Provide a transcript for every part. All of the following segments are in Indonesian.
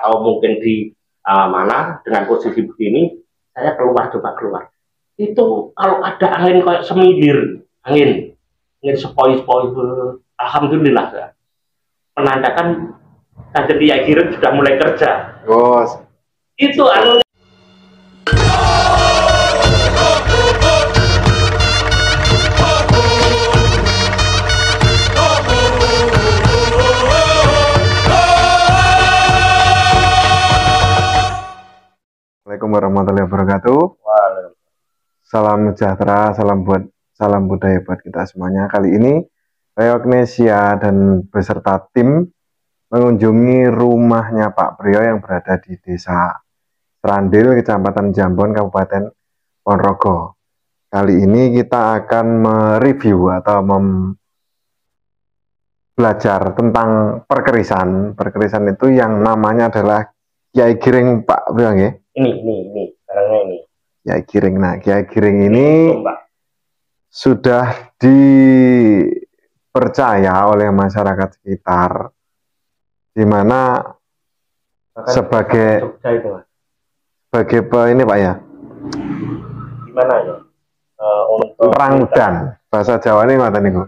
tahu mungkin di mana dengan posisi begini, saya coba keluar. Itu kalau ada angin kayak semilir, angin sepoi-sepoi, alhamdulillah ya. Menandakan Kanjeng Kiai Gireng sudah mulai kerja. Bos. Itu anu. Assalamualaikum warahmatullahi wabarakatuh. Salam sejahtera, salam budaya buat kita semuanya. Kali ini Reognesia dan beserta tim mengunjungi rumahnya Pak Priyo yang berada di Desa Serandil, Kecamatan Jambon, Kabupaten Ponorogo. Kali ini kita akan mereview atau belajar tentang perkerisan. Perkerisan itu yang namanya adalah Kiai Gireng Pak Priyo ya? Ini, barangnya ini. Kiai Gireng. Nah, Kiai Gireng ini sudah dipercaya oleh masyarakat sekitar, di mana sebagai ini Pak ya. Gimana ya? Untuk nerangudan, bahasa Jawa ini ngoten niku.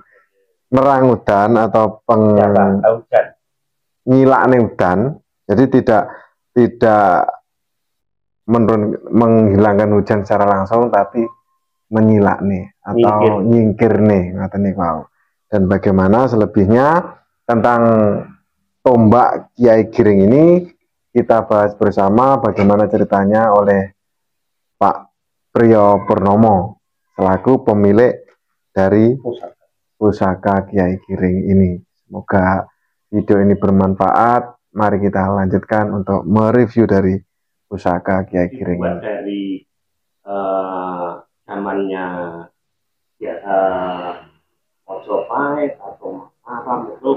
Nerangudan atau nyilakne udan. Jadi tidak menghilangkan hujan secara langsung, tapi menyilakne atau nyingkirne ngoten niku. Dan bagaimana selebihnya tentang tombak Kiai Gireng ini kita bahas bersama, bagaimana ceritanya oleh Pak Priyo Purnomo selaku pemilik dari pusaka Kiai Gireng ini. Semoga video ini bermanfaat. Mari kita lanjutkan untuk mereview dari pusaka Kiai Gireng ini. Dari zamannya ya, Mojopahit atau Mataram itu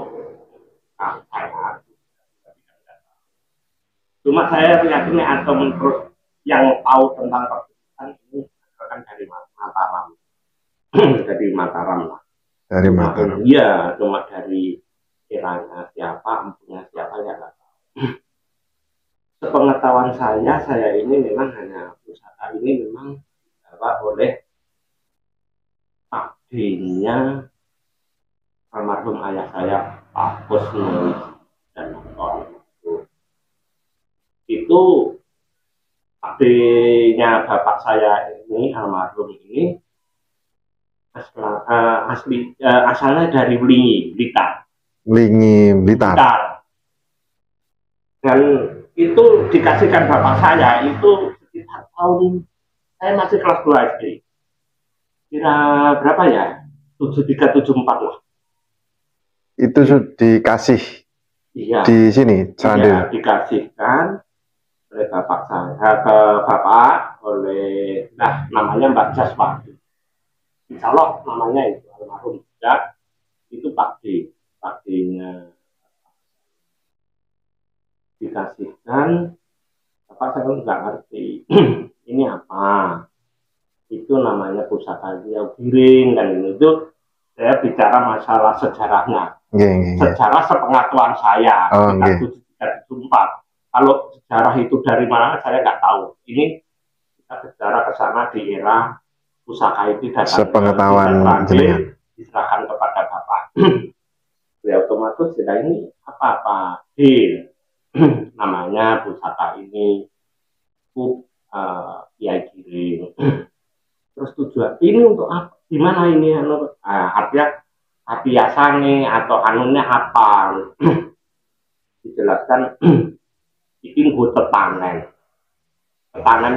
cuma saya yakin atau menurut yang tahu tentang perkerisan ini akan dari Mataram. Dari Mataram lah. Dari Mataram. Iya, cuma dari kiranya siapa, empunya siapa ya nggak tahu. Sepengetahuan saya ini memang hanya pusaka ini memang dibawa oleh pakdenya almarhum ayah saya Pak Kusnul dan itu pakdenya bapak saya ini almarhum ini asalnya dari Wlingi, Blitar. Dan itu dikasihkan bapak saya itu sekitar tahun saya masih kelas 2 SD. Kira berapa ya? 7374 lah. Itu dikasih. Iya. Di sini, Serandil. Iya, dikasihkan oleh bapak saya ke bapak oleh namanya Mbak Jaswati. Insya Allah namanya itu almarhum juga itu pakdenya dikasihkan apa saya nggak ngerti ini apa, itu namanya pusaka Kiai Gireng dan itu saya bicara masalah sejarahnya. Sejarah sepengetahuan saya kita 7374. Kalau sejarah itu dari mana saya nggak tahu. Ini kita bicara ke sana di era pusaka itu datang sepengetahuan diserahkan kepada bapak. Ya otomatis sudah ini apa namanya pusaka ini Kiai Gireng. Terus tujuan ini untuk apa? Gimana ini artinya biasanya atau anunya apa? Dijelaskan ini buat panen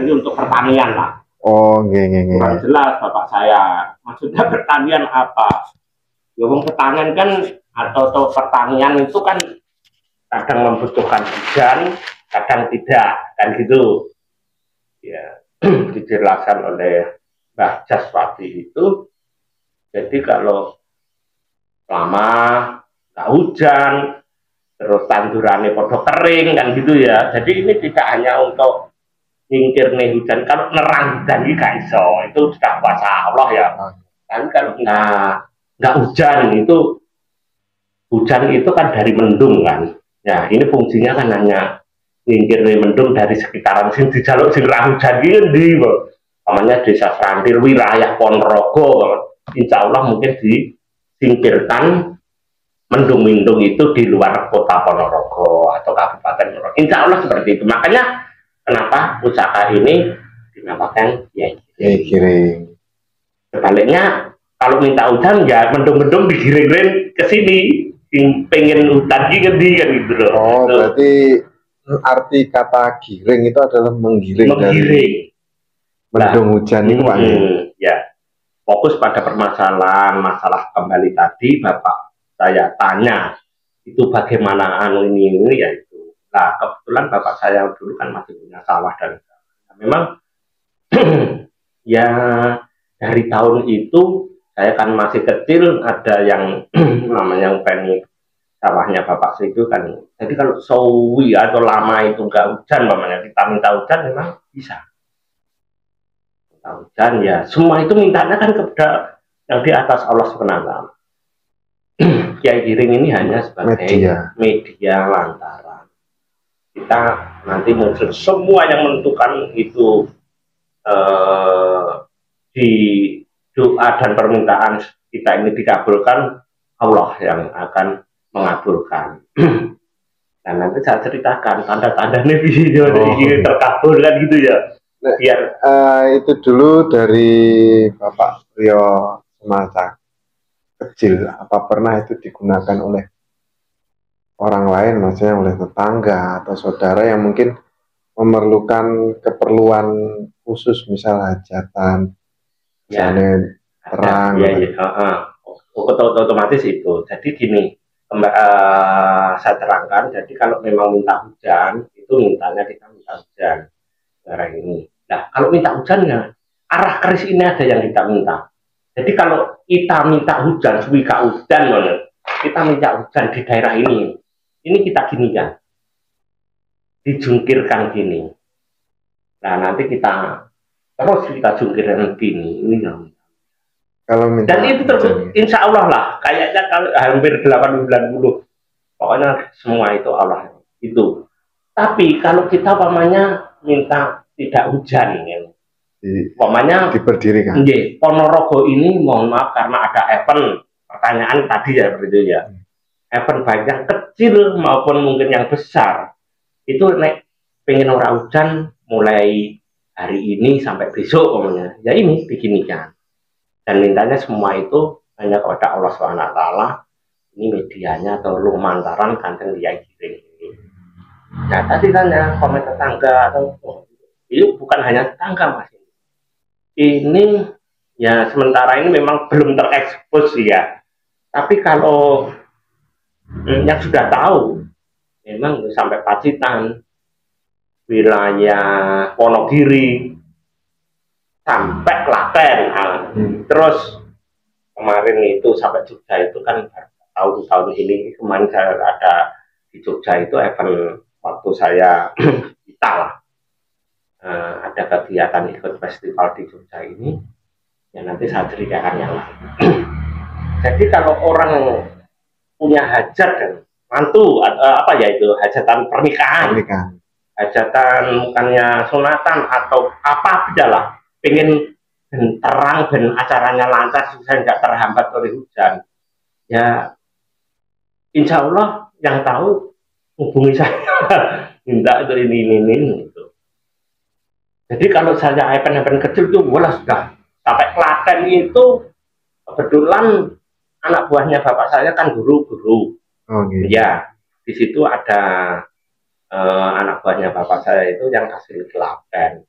ini untuk pertanian lah. Oh, nggih. Kurang jelas bapak saya. Maksudnya pertanian apa? Ya wong pertanian kan atau pertanian itu kan kadang membutuhkan hujan, kadang tidak, kan gitu. Ya, dijelaskan oleh Mbah Jaswati itu. Jadi kalau lama nggak hujan, terus tandurannya podo kering kan gitu ya. Jadi ini tidak hanya untuk nyingkir nih hujan, kalau nerang dan gak iso itu sudah kuasa Allah ya. Kan kalau nggak hujan itu kan dari mendung kan. Ya ini fungsinya kan hanya nyingkir mendung dari sekitaran sing dijaluk sing ra hujan iki endi kok. Namanya Desa Srantil wilayah Ponorogo. Insya Allah mungkin disingkirkan mendung-mendung itu di luar kota Ponorogo atau Kabupaten Ponorogo. Insya Allah seperti itu. Makanya kenapa usaha ini dinamakan Kiai Giring. Sebaliknya kalau minta hujan ya mendung-mendung digiring ke sini. Pengen hutan kan gitu loh. Oh, berarti arti kata giring itu adalah menggiring. Dari mendung hujan itu Pak. Ya, fokus pada permasalahan masalah kembali tadi Bapak saya tanya itu bagaimana ini ya itu. Nah kebetulan Bapak saya dulu kan masih punya sawah dan memang ya dari tahun itu saya kan masih kecil, ada yang namanya pengen sawahnya Bapak itu kan. Jadi kalau sawi atau lama itu nggak hujan, namanya kita minta hujan memang bisa. Minta hujan ya, semua itu mintanya kan kepada yang di atas Allah SWT. Kiai Giring ini hanya sebagai media lantaran. Kita nanti mungkin semua yang menentukan itu di doa dan permintaan kita ini dikabulkan, Allah yang akan mengabulkan. Dan nanti saya ceritakan tanda-tanda video ini terkabul kan gitu ya. Biar itu dulu dari Bapak Rio semasa kecil, apa pernah itu digunakan oleh orang lain, maksudnya oleh tetangga atau saudara yang mungkin memerlukan keperluan khusus, misal hajatan, misalnya terang. Otomatis itu. Jadi gini, saya terangkan. Jadi kalau memang minta hujan, itu mintanya kita minta hujan daerah ini. Nah, kalau minta hujannya, arah keris ini ada yang kita minta. Jadi kalau kita minta hujan, suwika hujan, kita minta hujan di daerah ini kita gini kan, dijungkirkan gini. Nah nanti kita terus kita jungkirkan gini, ini yang kalau minta dan itu terus insya Allah lah, kayaknya kalau hampir 80-90 pokoknya semua itu Allah itu. Tapi kalau kita pamannya minta tidak hujan ya, pamannya diberdirikan. Ponorogo ini mohon maaf karena ada event, pertanyaan tadi ya begitu ya, event baik yang kecil maupun mungkin yang besar itu nek pengen orang hujan mulai hari ini sampai besok omongnya ya ini beginikan, dan mintanya semua itu hanya kepada Allah SWT. Ini medianya tolong mantaran Kanjeng Kiai Giring ini. Nah tadi tanya komen tetangga atau itu bukan hanya tetangga Mas, ini ya sementara ini memang belum terekspos ya, tapi kalau yang sudah tahu memang sampai Pacitan, wilayah Wonogiri, sampai Klaten. Terus kemarin itu sampai Jogja itu kan tahun-tahun ini, kemarin saya ada di Jogja itu event waktu saya kita lah, ada kegiatan ikut festival di Jogja ini ya, nanti saya ceritakan yang lain. Jadi kalau orang punya hajat dan mantu apa ya itu hajatan pernikahan, hajatan bukannya sunatan atau apa adalah pengen terang dan acaranya lancar supaya nggak terhambat oleh hujan ya, insya Allah yang tahu hubungi saya minta itu ini gitu. Jadi kalau saya event-event kecil tuh bola sudah sampai Klaten itu, kebetulan anak buahnya bapak saya kan guru-guru. Okay. Ya, di situ ada anak buahnya bapak saya itu yang kasih Klaten.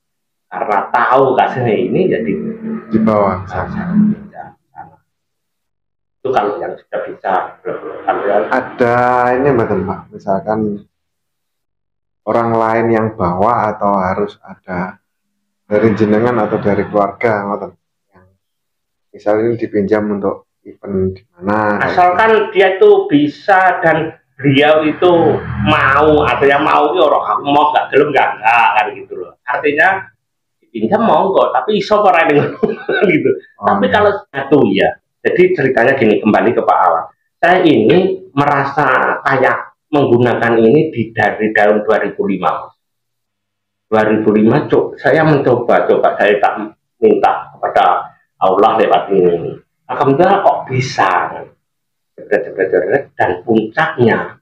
Karena tahu kasihnya ini jadi di bawah. Itu kalau yang sudah bisa. Kalau yang ada ini Pak, misalkan orang lain yang bawa atau harus ada dari jenengan atau dari keluarga, yang misalnya ini dipinjam untuk event di mana? Asalkan dia itu bisa dan beliau itu mau, atau yang mau itu orang aku mau nggak gelem nggak kan gitu loh. Artinya dipinjam monggo, tapi iso ora dengan gitu. Tapi kalau satu ya, jadi ceritanya gini, kembali ke Pak Awan. Saya ini merasa kayak menggunakan ini dari tahun 2005. 2005 saya mencoba saya tak minta kepada Allah lewat ini. Alhamdulillah kok bisa. Dan puncaknya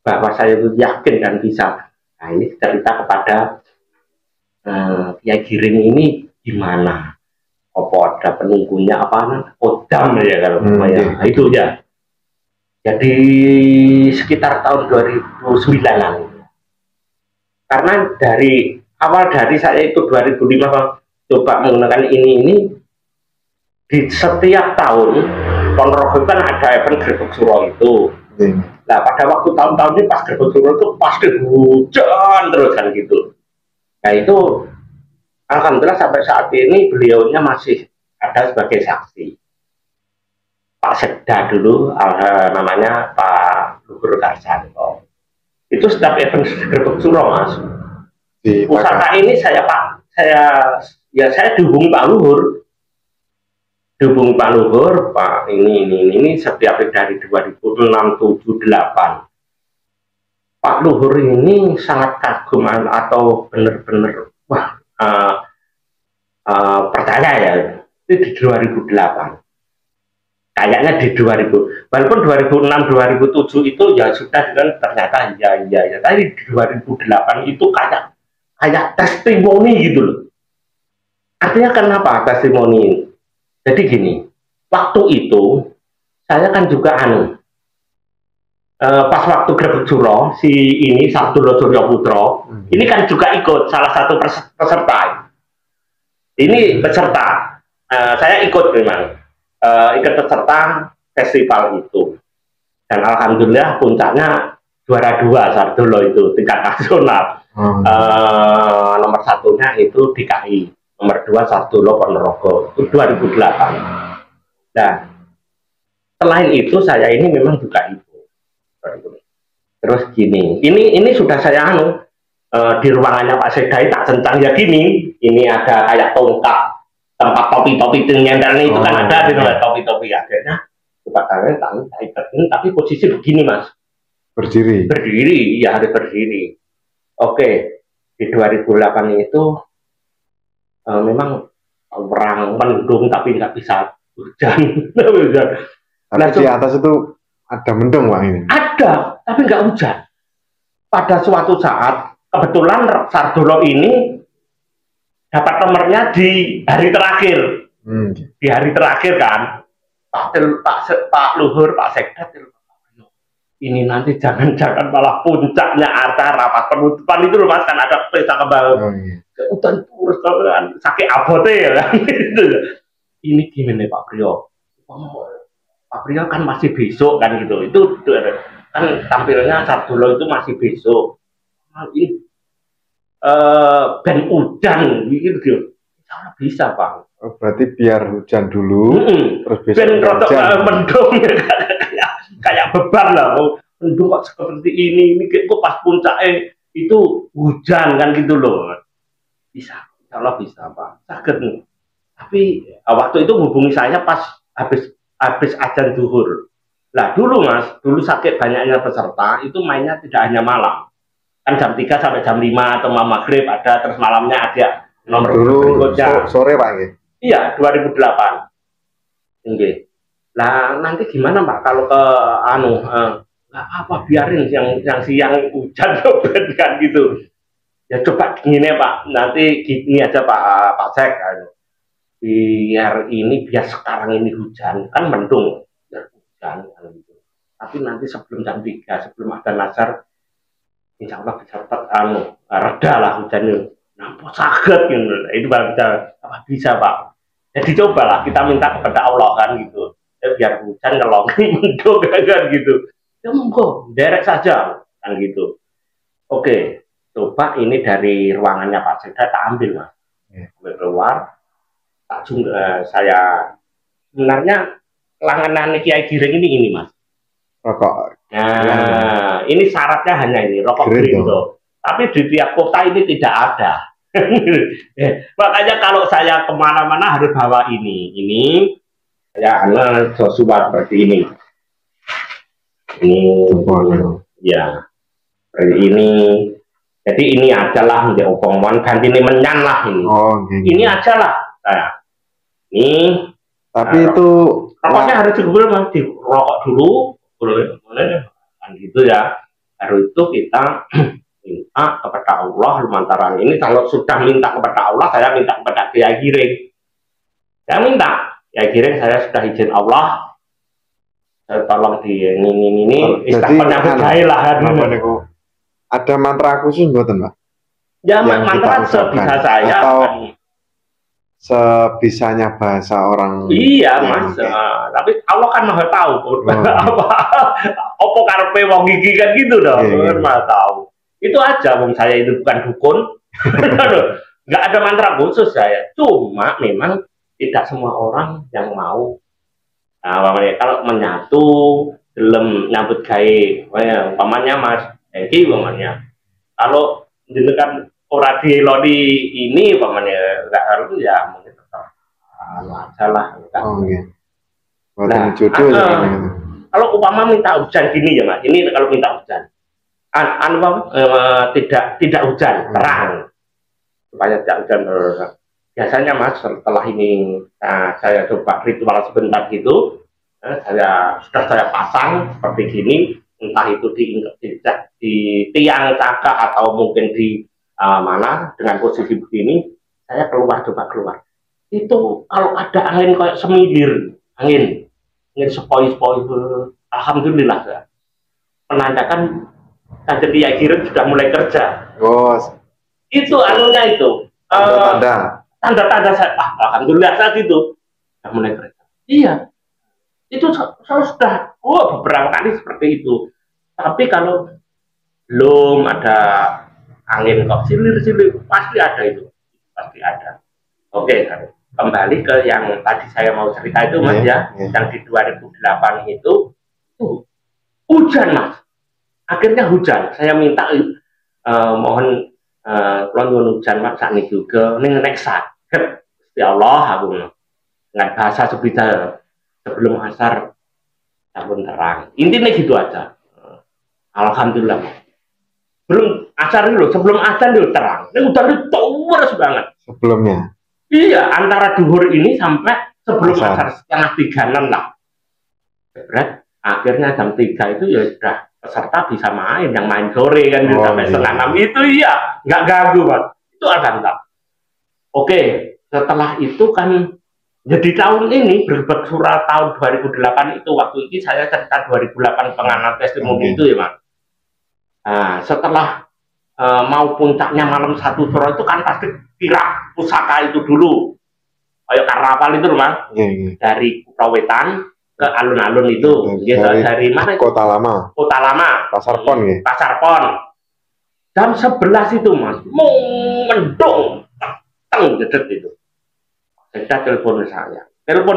bahwa saya itu yakin dan bisa. Nah ini cerita kepada Kiai Giring ini gimana? Apa ada penunggunya apa? Kodam ya kalau namanya. Nah, itu ya. Jadi sekitar tahun 2009-an. Karena dari awal dari saya itu 2005 coba menggunakan ini di setiap tahun Ponorogo kan ada event Grebek Suro itu. Nah pada waktu tahun-tahun ini pas Grebek Suro itu pasti hujan terus kan gitu. Nah itu alhamdulillah sampai saat ini beliaunya masih ada sebagai saksi. Pak Sekda dulu namanya Pak Luhur Karsanto. Itu setiap event Grebek Suro Mas. Pusaka ini saya dihubungi Pak Luhur. Dihubungi Pak Luhur, Pak ini setiap dari 2006, 7, 8. Pak Luhur ini sangat kagum atau benar-benar percaya ya. Itu di 2008. Kayaknya di 2000, walaupun 2006, 2007 itu ya sudah kan ternyata ya. Tapi di 2008 itu kayak testimoni gitu loh. Artinya kenapa testimoni ini? Jadi gini, waktu itu saya kan juga pas waktu Grebek Suro si ini Sabdono Suryo Putro, ini kan juga ikut salah satu peserta. Ini peserta, saya ikut memang ikut peserta festival itu. Dan alhamdulillah puncaknya juara 2 Sardono itu tingkat nasional. Nomor satunya itu DKI, nomor 2 Sardono Ponorogo itu 2008. Nah selain itu saya ini memang juga ibu. Terus gini, ini sudah saya di ruangannya Pak Sekdai tak centang ya gini. Ini ada kayak tongkat tempat topi-topi nyendal itu kan ada di tempat topi-topi akhirnya kebakaran tak iketin tapi posisi begini Mas. Berdiri, ya harus berdiri. Oke, di 2008 itu memang orang mendung tapi nggak bisa hujan. Nah, di atas itu ada mendung Pak ini? Ada, tapi nggak hujan. Pada suatu saat kebetulan Sardono ini dapat nomornya di hari terakhir. Di hari terakhir kan Pak Luhur, Pak Sekda, ini nanti jangan-jangan malah puncaknya acara pas penutupan itu loh Mas, kan ada pesta kembang. Hutan terus kan sakit abote ya kan. Ini gimana Pak Priyo? Pak Priyo kan masih besok kan gitu. Itu kan tampilnya Sardono itu masih besok. Ini ben hujan gitu. Bisa Pak. Berarti biar hujan dulu, terus besok hujan. Mendung kayak beban lah. Mendung kok seperti ini kok pas puncaknya itu hujan kan gitu loh. Bisa, kalau bisa Pak. Sakit nih. Tapi waktu itu hubungi saya pas habis azan zuhur. Lah dulu Mas, dulu sakit banyaknya peserta itu mainnya tidak hanya malam. Kan jam 3 sampai jam 5 atau maghrib ada, terus malamnya ada nomor berikutnya. Sore Pak ya? Iya, 2008. Oke. Lah nanti gimana Pak kalau ke apa biarin yang siang hujan kan gitu. Ya coba gini Pak, nanti gini aja Pak Cek biar sekarang ini hujan kan mendung ya hujan gitu. Tapi nanti sebelum jam 3 sebelum ada nazar insya Allah bisa reda lah hujannya. Nampak sakit gitu. Itu bisa Pak. Jadi cobalah kita minta kepada Allah kan gitu. Ya, biar hujan ngelongin mendung kan gitu. Ya monggo derek saja kan gitu. Oke, coba ini dari ruangannya Pak Sekda tak ambil Mas. Ambil keluar. Saya sebenarnya langganan Kiai Giring ini Mas. Rokok. Nah, ini syaratnya hanya ini rokok green tuh. Tapi di tiap kota ini tidak ada. Makanya kalau saya kemana-mana harus bawa ini. Ini saya Joshua seperti ini. Ini ya. ini. Jadi ini adalah menjadi omongan ganti ini menyan lah ini. Oh, gitu. Ini aja lah. Nah, ini. Tapi itu rokoknya harus digubur, mas, dirokok dulu, kan gitu ya. Baru itu kita minta kepada Allah lantaran ini. Kalau sudah minta kepada Allah, saya minta kepada Kiai Giring. Saya minta Kiai Giring, saya sudah izin Allah. Saya tolong di ini istighfarnya berjaya lah. Ada mantra khusus buatan, Pak? Ya, mantra sebisa saya. Atau sebisanya bahasa orang. Iya, mas. Tapi Allah kan maha tahu. Apa karpe wong gigi kan gitu dong. Maha tahu. Itu aja, wong saya itu bukan dukun. Nggak ada mantra khusus saya. Cuma memang tidak semua orang yang mau. Nah, kalau menyatu, belum nyambut gawe, umpamanya mas Hengki, umpamanya. Kalau jenengan ora diloni ini, umpamanya nggak harus ya mungkin tetap aja lah. Nah, kalau umpama minta hujan gini ya mas, ini kalau minta hujan, tidak hujan, terang, supaya tidak hujan. Biasanya mas setelah ini saya coba ritual sebentar gitu, saya pasang seperti gini, entah itu di tiang cakak atau mungkin di mana dengan posisi begini, saya coba keluar. Itu kalau ada angin kayak semilir, angin sepoi-sepoi, alhamdulillah ya. Menandakan Kanjeng Kiai Giring sudah mulai kerja. Itu anunya itu. Tanda-tanda saya, alhamdulillah saat itu sudah mulai kerja. Iya, itu saya sudah beberapa kali seperti itu. Tapi kalau belum ada angin kok silir-silir, pasti ada itu, pasti ada. Oke, kembali ke yang tadi saya mau cerita itu mas ya, yang di 2008 itu hujan mas. Akhirnya hujan. Saya minta mohon kalau hujan mas saat ini juga nek sakit. Ya Allah, aku dengan bahasa sebisa sebelum asar sabun terang. Intinya gitu aja. Alhamdulillah. Belum asar dulu, sebelum asar dulu terang. Ini udah terus banget. Sebelumnya. Iya, antara duhur ini sampai sebelum asar setengah 3-an lah. Berat. Akhirnya jam 3 itu ya sudah peserta bisa main, yang main sore kan sampai setengah 6 itu iya, nggak ganggu mas. Itu alhamdulillah. Oke. Setelah itu kan jadi tahun ini bersurat tahun 2008 itu waktu itu saya cerita 2008 pengantar testimoni itu ya mas. Nah, setelah mau puncaknya malam 1 Suro itu kan pasti kira pusaka itu dulu kayak karnaval itu mas. Dari Kutawetan ke alun-alun itu dari mana? Kota Lama. Pasar Pon ya. Pasar Pon. Jam 11 itu mas mau mendung jedet itu. Saya telepon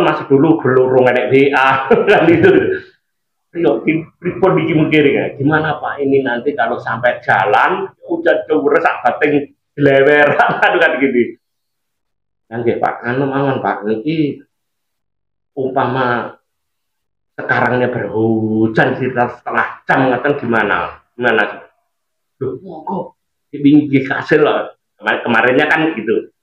masih dulu gelurung ada WA dan itu. Yo, telepon bikin ya. Gimana Pak ini nanti kalau sampai jalan hujan cemburu sak bating dilewer kan gini. Nanti Pak, aman Pak, niki umpama sekarangnya berhujan sekitar setengah jam ngaten gimana? Loh, kok dibinggi hasil loh. Kemarinnya kan gitu.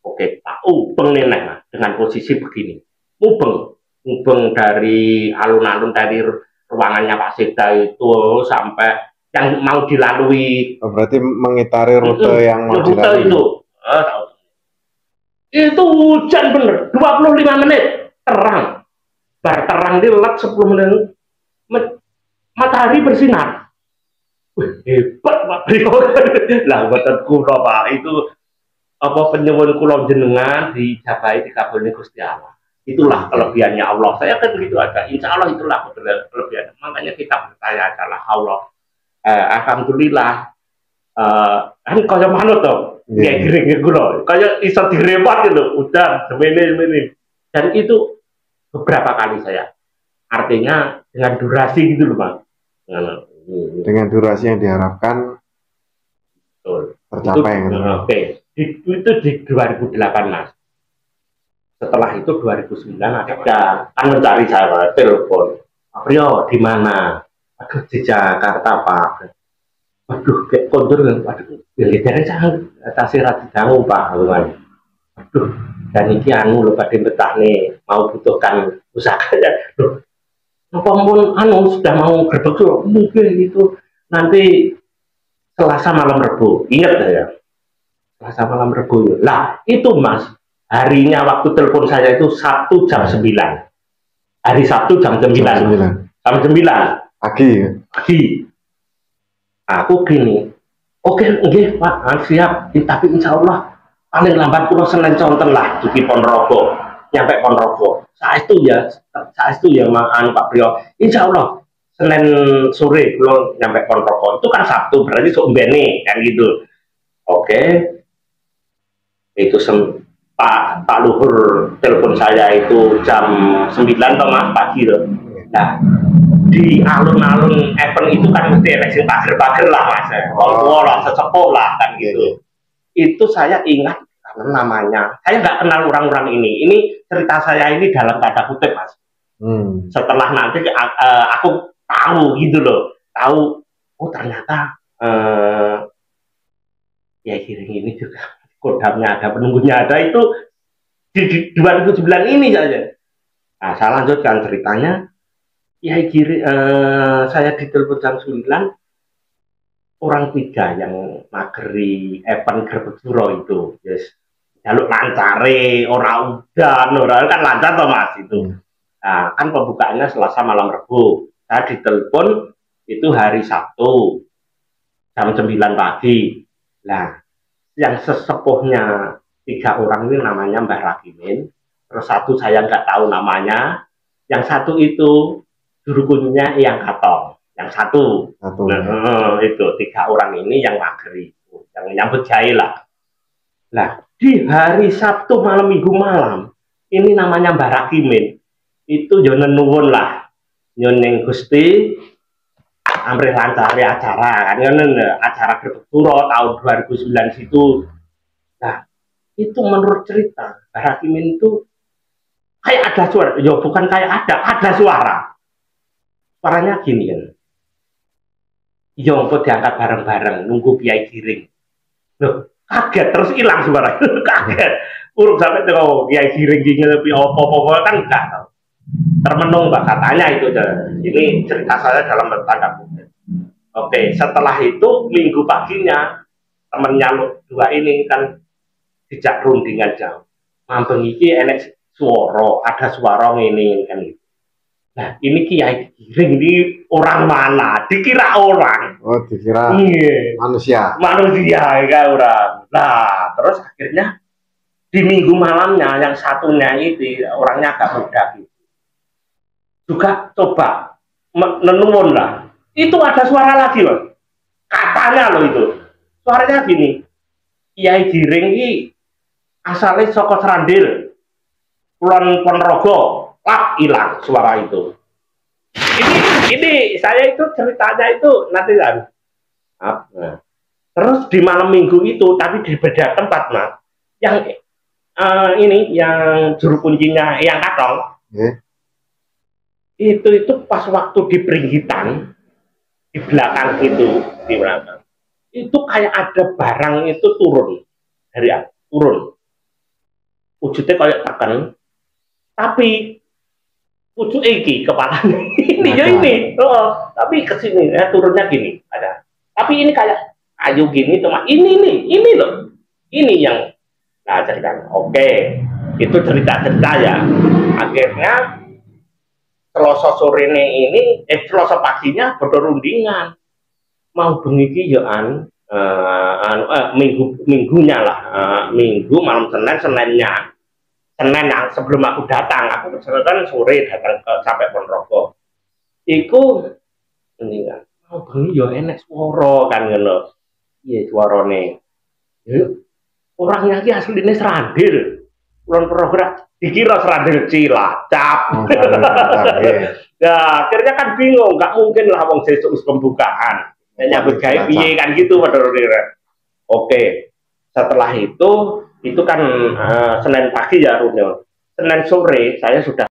Oke, Pak ubeng nih nah, dengan posisi begini. Ubeng dari alun-alun dari ruangannya Pak Seda itu sampai yang mau dilalui. Berarti mengitari rute yang mau dilalui. Itu hujan bener, 25 menit terang. Bar terang dilet 10 menit. Matahari bersinar. Wih, hebat Pak. Lah buatan kula Pak, itu apa penyuwun kula jenengan dijabahi dikabulni Gusti Allah. Itulah kelebihannya Allah. Saya kan begitu aja. Insya Allah itulah kelebihan. Makanya kita percaya adalah Allah. Alhamdulillah. Kan kaya manut toh. Kayak gering kula. Kaya iso direpot lho. Udah semene. Dan itu beberapa kali saya. Artinya dengan durasi gitu loh, Bang. Dengan durasi yang diharapkan tercapai. Oke. Itu di 2008 mas. Setelah itu 2009 ada kan mencari saya telepon. Rio di mana? Aduh di Jakarta Pak. Waduh, kayak kondur kan, waduh, dari jangan tasir hati kamu Pak, kan. Waduh, dan ini anu lo pada betah nih, mau butuhkan usaha ya, loh, pun anu sudah mau gerbek mungkin itu nanti Selasa malam Rebu, ingat ya, Selasa malam Rebu. Lah itu Mas, harinya waktu telepon saya itu Sabtu jam 9, hari Sabtu jam 9, jam 9 pagi. Aku gini, oke, oke Pak, siap, tapi insya Allah paling lambat pulau Senin conten lah di Ponorogo, nyampe Ponorogo. Saat itu ya Pak Priyo, insya Allah Senin sore pulau nyampe Ponorogo. Itu kan Sabtu, berarti sombene kan gitu. Oke, itu Pak Luhur telepon saya itu jam 9 toh Mas pagi tuh. Nah, di alun-alun event itu kan mesti ada sing pager-pager lah Mas. Tua lah, sesepuh lah kan gitu. Itu saya ingat karena namanya. Saya nggak kenal orang-orang ini. Ini cerita saya ini dalam tanda kutip Mas. Setelah nanti aku tahu gitu loh. Tahu, oh ternyata ya Giring ini juga kodamnya ada, penunggunya ada, itu di 2009 ini saja. Nah, saya lanjutkan ceritanya. Ya Giring, saya ditelepon jam 9, orang 3 yang mageri event Gerbek Suro itu, yes. Jaluk lancare, orang kan lancar toh Mas itu. Nah, kan pembukaannya Selasa malam Rebu. Saya ditelepon itu hari Sabtu jam 9 pagi. Nah, yang sesepuhnya 3 orang ini namanya Mbah Rakimin. Terus satu saya nggak tahu namanya. Yang satu itu juru kunci-nya yang Katong. Yang satu. Nah, itu 3 orang ini yang mageri, yang nyambut jahe lah. Nah, di hari Sabtu malam Minggu malam, ini namanya Mbah Rakimin. Itu yo nuwun lah. Nyuning Gusti amrih lancari acara kan, acara Gerbek Suro tahun 2009 situ. Nah, itu menurut cerita Mbah Rakimin itu kayak ada suara, ya bukan kayak ada suara. Suaranya gini kan. Yo kok diangkat bareng-bareng nunggu Kiai Giring. Loh, kaget terus hilang suara. Kaget. Urung sampai tuh Kiai Giring gini lebih apa-apa kan enggak tahu. Termenung Mbak katanya itu aja. Ini cerita saya dalam tanda kutip. Oke, setelah itu minggu paginya temennya 2 ini kan dijak rundingan jam. Mampeng iki enek suara, ada suara ini kan. Nah, ini Kiai Giring ini orang mana? Dikira orang. Oh, dikira manusia. Manusia ya orang. Nah, terus akhirnya di minggu malamnya yang satunya itu orangnya agak muda gitu. Juga coba menemukan lah. Itu ada suara lagi loh. Katanya loh itu. Suaranya gini. Kiai Giring ini asalnya saka Srandil. Kulon Ponorogo. Lap hilang suara itu. Ini saya itu ceritanya itu nanti kan. Nah. Terus di malam minggu itu tapi di beda tempat Mas. Yang ini yang juru kuncinya yang Katong. Itu pas waktu di Pringgitan di belakang itu di belakang. Itu kayak ada barang itu turun dari turun. Wujudnya kayak tekan. Tapi wujud iki kepalanya ini ya ini, tapi kesini ya turunnya gini ada. Tapi ini kayak kayu gini teman. Ini loh, ini yang nah cerita. Oke, itu cerita ya. Akhirnya Selasa sore ini, Selasa paginya berundingan mau bengi yoan minggunya lah, minggu malam Seninnya. Senin sebelum aku datang, aku kan sore datang sampai Ponorogo. Iku ini kan, mau bengi yo enek suara kan ngono. Iya suarane. Orangnya ki asline Srandil. Kulon Ponorogo dikira Srandil Cilacap. Ya, akhirnya kan bingung, nggak mungkin lah wong sesuk wis pembukaan. Nyambut gawe piye kan gitu padha. Oke. Setelah itu kan Senin pagi ya Runyo. Senin sore saya sudah